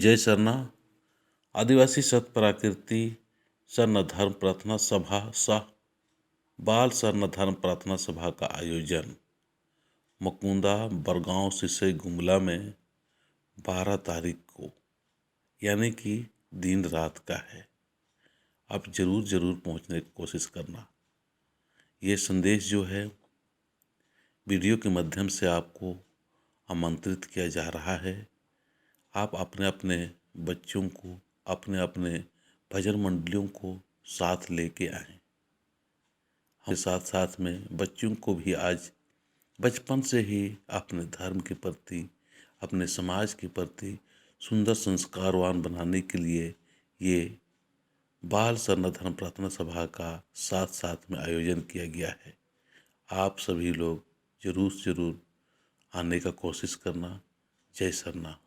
जय सरना आदिवासी सत प्राकृति सरना धर्म प्रार्थना सभा सह बाल सरना धर्म प्रार्थना सभा का आयोजन मकुंदा बरगांव सिसई गुमला में 12 तारीख को यानी कि दिन रात का है। आप जरूर पहुंचने की कोशिश करना। ये संदेश जो है वीडियो के माध्यम से आपको आमंत्रित किया जा रहा है। आप अपने अपने बच्चों को अपने अपने भजन मंडलियों को साथ लेके आएं। हम साथ साथ में बच्चों को भी आज बचपन से ही अपने धर्म के प्रति अपने समाज के प्रति सुंदर संस्कारवान बनाने के लिए ये बाल सरना धर्म प्रार्थना सभा का साथ साथ में आयोजन किया गया है। आप सभी लोग जरूर आने का कोशिश करना। जय सरना।